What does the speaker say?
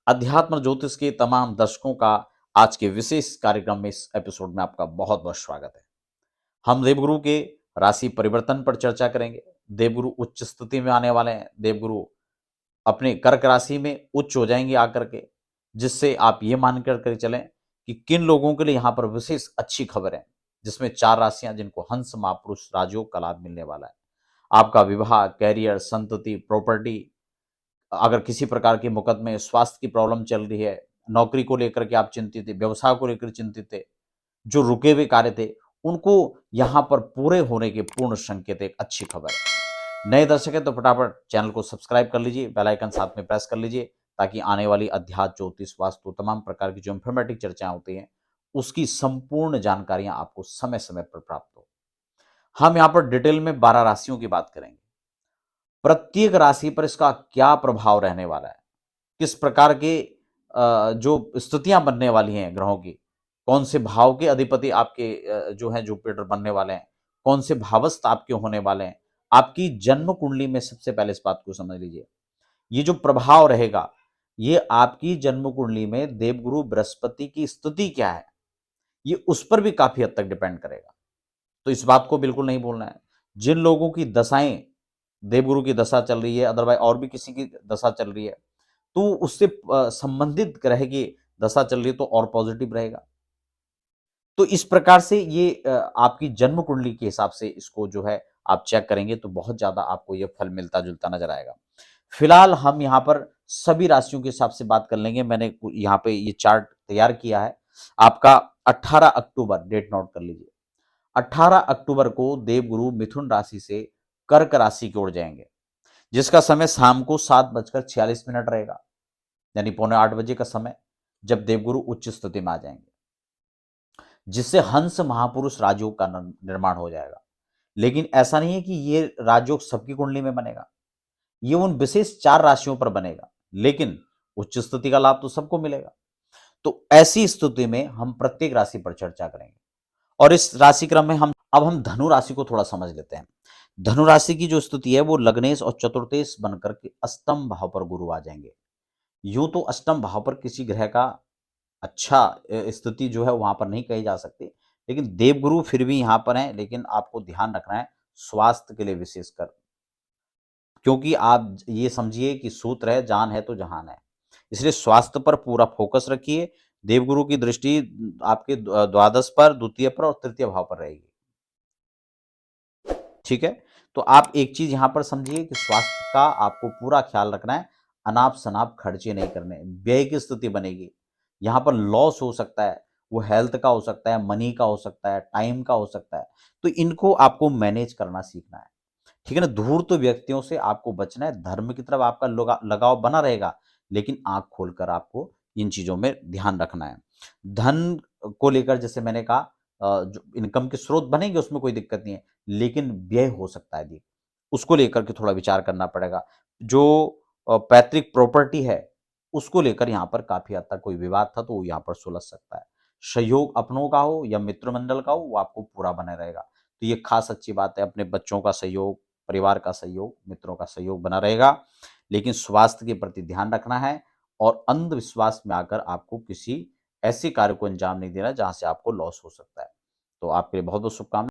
अध्यात्म ज्योतिष के तमाम दर्शकों का आज के विशेष कार्यक्रम में इस एपिसोड में आपका बहुत बहुत स्वागत है। हम देवगुरु के राशि परिवर्तन पर चर्चा करेंगे। देवगुरु उच्च स्थिति में आने वाले हैं। देवगुरु अपने कर्क राशि में उच्च हो जाएंगे आकर के, जिससे आप ये मान कर चलें कि किन लोगों के लिए यहाँ पर विशेष अच्छी खबर है, जिसमें 4 राशियां जिनको हंस महापुरुष राजयोग का लाभ मिलने वाला है। आपका विवाह, कैरियर, संतति, प्रॉपर्टी, अगर किसी प्रकार के मुकदमे, स्वास्थ्य की प्रॉब्लम चल रही है, नौकरी को लेकर के आप चिंतित थे, व्यवसाय को लेकर चिंतित थे, जो रुके हुए कार्य थे, उनको यहाँ पर पूरे होने के पूर्ण संकेत, एक अच्छी खबर है। नए दर्शक हैं तो फटाफट चैनल को सब्सक्राइब कर लीजिए, बेल आइकन साथ में प्रेस कर लीजिए, ताकि आने वाली अध्यात्म, ज्योतिष, वास्तु, तमाम प्रकार की जो इंफॉर्मेटिव चर्चाएं होती हैं, उसकी संपूर्ण जानकारियां आपको समय समय पर प्राप्त हो। हम यहाँ पर डिटेल में 12 राशियों की बात करेंगे। प्रत्येक राशि पर इसका क्या प्रभाव रहने वाला है, किस प्रकार के जो स्थितियां बनने वाली हैं ग्रहों की, कौन से भाव के अधिपति आपके जो हैं जुपिटर बनने वाले हैं, कौन से भावस्थ आपके होने वाले हैं, आपकी जन्म कुंडली में सबसे पहले इस बात को समझ लीजिए। ये जो प्रभाव रहेगा, ये आपकी जन्म कुंडली में देवगुरु बृहस्पति की स्थिति क्या है, ये उस पर भी काफी हद तक डिपेंड करेगा। तो इस बात को बिल्कुल नहीं भूलना है। जिन लोगों की दशाएं, देवगुरु की दशा चल रही है, अदरवाइज और भी किसी की दशा चल रही है, तो उससे संबंधित ग्रह की दशा चल रही है तो और पॉजिटिव रहेगा। तो इस प्रकार से ये आपकी जन्म कुंडली के हिसाब से इसको जो है आप चेक करेंगे तो बहुत ज्यादा आपको ये फल मिलता जुलता नजर आएगा। फिलहाल हम यहाँ पर सभी राशियों के हिसाब से बात कर लेंगे। मैंने यहाँ पे ये चार्ट तैयार किया है। आपका 18 अक्टूबर, डेट नोट कर लीजिए, 18 अक्टूबर को देवगुरु मिथुन राशि से कर्क राशि की ओर जाएंगे, जिसका समय शाम को 7:46 रहेगा, यानी 7:45 का समय, जब देवगुरु उच्च स्थिति में आ जाएंगे, जिससे हंस महापुरुष राजयोग का निर्माण हो जाएगा। लेकिन ऐसा नहीं है कि ये राजयोग सबकी कुंडली में बनेगा, ये उन विशेष 4 राशियों पर बनेगा, लेकिन उच्च स्थिति का लाभ तो सबको मिलेगा। तो ऐसी स्थिति में हम प्रत्येक राशि पर चर्चा करेंगे, और इस राशि क्रम में हम धनु राशि को थोड़ा समझ लेते हैं। धनु राशि की जो स्थिति है वो लग्नेश और चतुर्थेश बनकर के अष्टम भाव पर गुरु आ जाएंगे। यूं तो अष्टम भाव पर किसी ग्रह का अच्छा स्थिति जो है वहां पर नहीं कही जा सकती, लेकिन देवगुरु फिर भी यहां पर हैं। लेकिन आपको ध्यान रखना है स्वास्थ्य के लिए विशेषकर, क्योंकि आप ये समझिए कि सूत्र है, जान है तो जहान है, इसलिए स्वास्थ्य पर पूरा फोकस रखिए। देवगुरु की दृष्टि आपके द्वादश पर, द्वितीय पर और तृतीय भाव पर रहेगी। ठीक है, तो आप एक चीज यहां पर समझिए कि स्वास्थ्य का आपको पूरा ख्याल रखना है। अनाप शनाप खर्चे नहीं करने, व्यय की स्थिति बनेगी, यहां पर लॉस हो सकता है, वो हेल्थ का हो सकता है, मनी का हो सकता है, टाइम का हो सकता है। तो इनको आपको मैनेज करना सीखना है। ठीक है ना, धूर्त व्यक्तियों से आपको बचना है। धर्म की तरफ आपका लगाव बना रहेगा, लेकिन आंख खोलकर आपको इन चीजों में ध्यान रखना है। धन को लेकर जैसे मैंने कहा, जो इनकम के स्रोत बनेंगे उसमें कोई दिक्कत नहीं है, लेकिन व्यय हो सकता है अधिक, उसको लेकर के थोड़ा विचार करना पड़ेगा। जो पैतृक प्रॉपर्टी है उसको लेकर यहाँ पर काफी हद तक कोई विवाद था तो वो यहाँ पर सुलझ सकता है। सहयोग अपनों का हो या मित्र मंडल का हो, वो आपको पूरा बने रहेगा। तो ये खास अच्छी बात है। अपने बच्चों का सहयोग, परिवार का सहयोग, मित्रों का सहयोग बना रहेगा, लेकिन स्वास्थ्य के प्रति ध्यान रखना है, और अंधविश्वास में आकर आपको किसी ऐसे कार्य को अंजाम नहीं देना जहां से आपको लॉस हो सकता है। तो आपके लिए बहुत बहुत शुभकामनाएं।